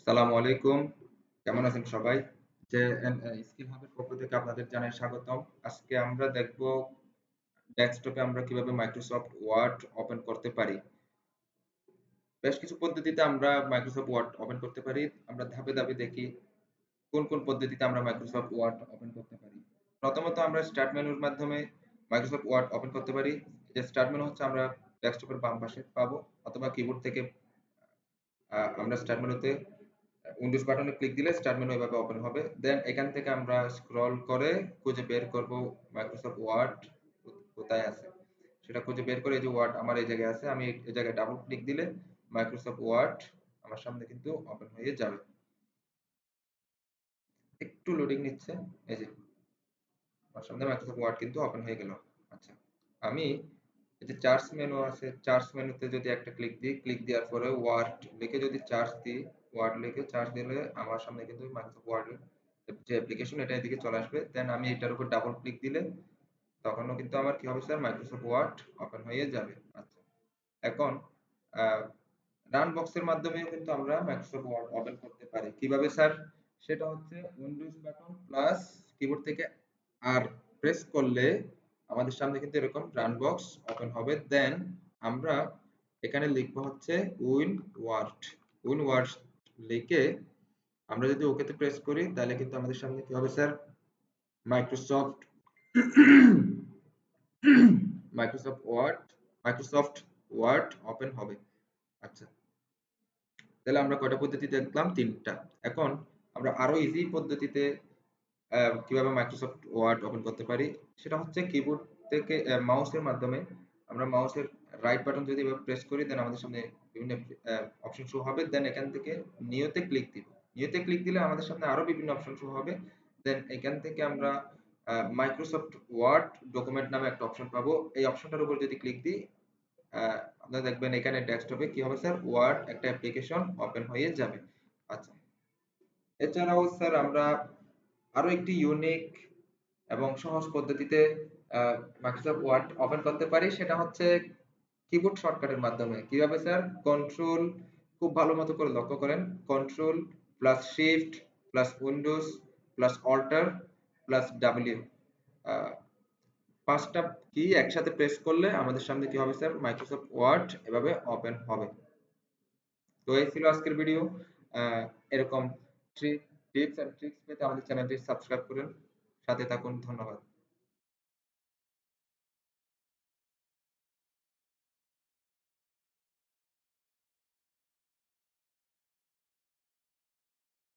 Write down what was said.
সালামু আলাইকুম। কেমন আছেন সবাই? স্কিল হাবের পক্ষ থেকে আপনাদের জানাই স্বাগতম। আজকে আমরা দেখব ডেস্কটপে আমরা কিভাবে মাইক্রোসফট ওয়ার্ড ওপেন করতে পারি। বেশ কিছু পদ্ধতিতে আমরা মাইক্রোসফট ওয়ার্ড ওপেন করতে পারি। আমরা ধাপে, ধাপে দেখি কোন পদ্ধতিতে আমরা মাইক্রোসফট ওয়ার্ড ওপেন করতে পারি। প্রথমত আমরা স্টার্ট মেনুর মাধ্যমে মাইক্রোসফট ওয়ার্ড ওপেন করতে পারি। যে স্টার্ট মেনু হচ্ছে আমরা ডেস্কটপের বাম পাশে পাবো অথবা কিবোর্ড থেকে আমরা স্টার্ট মেনুতে উইন্ডোজ বাটনে ক্লিক দিলে স্টার্ট মেনু এভাবে ওপেন হবে। দেন এখান থেকে আমরা স্ক্রল করে খুঁজে বের করব মাইক্রোসফট ওয়ার্ড কোথায় আছে। সেটা খুঁজে বের করে এই যে ওয়ার্ড আমার এই জায়গায় আছে। আমি এই জায়গায় ডাবল ক্লিক দিলে মাইক্রোসফট ওয়ার্ড আমার সামনে কিন্তু ওপেন হয়ে যাবে। একটু লোডিং নিচ্ছে। এই যে আমার সামনে মাইক্রোসফট ওয়ার্ড কিন্তু ওপেন হয়ে গেল। আচ্ছা। আমি এই যে চার্জ মেনু আছে, চার্জ মেনুতে যদি একটা ক্লিক দিই, ক্লিক দেওয়ার পরে ওয়ার্ড লিখে যদি চার্জ দিই, ওয়ার্ড লিখে চার্জ দিলে আমার সামনে কিন্তু মাইক্রোসফট ওয়ার্ডের যে অ্যাপ্লিকেশন এটা এদিকে চলে আসবে। দেন আমি এটার উপর ডাবল ক্লিক দিলে তখনও কিন্তু আমার কি হবে স্যার মাইক্রোসফট ওয়ার্ড ওপেন হয়ে যাবে। আচ্ছা। এখন রান বক্সের মাধ্যমেও কিন্তু আমরা মাইক্রোসফট ওয়ার্ড ওপেন করতে পারি। কিভাবে স্যার? সেটা হচ্ছে উইন্ডোজ বাটন প্লাস কিবোর্ড থেকে আর প্রেস করলে আমাদের সামনে কিন্তু এরকম রান বক্স ওপেন হবে। দেন আমরা এখানে লিখবো হচ্ছে উইন ওয়ার্ড লিখে আমরা যদি ওকেতে প্রেস করি তাহলে কিন্তু আমাদের সামনে কি হবে sir Microsoft Microsoft Word Microsoft Word open হবে। আচ্ছা, তাহলে আমরা কয়টা পদ্ধতি দেখলাম? ৩টা। এখন আমরা আরো ইজি পদ্ধতিতে কিভাবে মাইক্রোসফট ওয়ার্ড ওপেন করতে পারি সেটা হচ্ছে কিবোর্ড থেকে মাউসের মাধ্যমে আমরা মাউসের রাইট বাটন যদি এভাবে প্রেস করি দেন আমাদের সামনে বিভিন্ন অপশন শো হবে। দেন এখান থেকে নিউতে ক্লিক দিব। নিউতে ক্লিক দিলে আমাদের সামনে আরো বিভিন্ন অপশন শো হবে। দেন এখান থেকে আমরা মাইক্রোসফট ওয়ার্ড ডকুমেন্ট নামে একটা অপশন পাবো। এই অপশনটার উপর যদি ক্লিক দিই আপনারা দেখবেন এখানে ডেস্কটপে কি হবে স্যার ওয়ার্ড একটা অ্যাপ্লিকেশন ওপেন হয়ে যাবে। আচ্ছা, এছাড়াও স্যার আমরা আরো একটি ইউনিক এবং সহজ পদ্ধতিতে মাইক্রোসফট ওয়ার্ড ওপেন করতে পারি সেটা হচ্ছে কিবোর্ড শর্টকাটের মাধ্যমে। কিভাবে স্যার? কন্ট্রোল খুব ভালো মতো করে লক্ষ্য করেন। Control plus shift plus Windows plus alter plus W ৫টা কি একসাথে প্রেস করলে আমাদের সামনে কি হবে স্যার মাইক্রোসফট ওয়ার্ড এভাবে ওপেন হবে। তো এই ছিল আজকের ভিডিও। এরকম টিপস এন্ড ট্রিক্স পেতে আমাদের চ্যানেলটি সাবস্ক্রাইব করুন। সাথে থাকুন। ধন্যবাদ।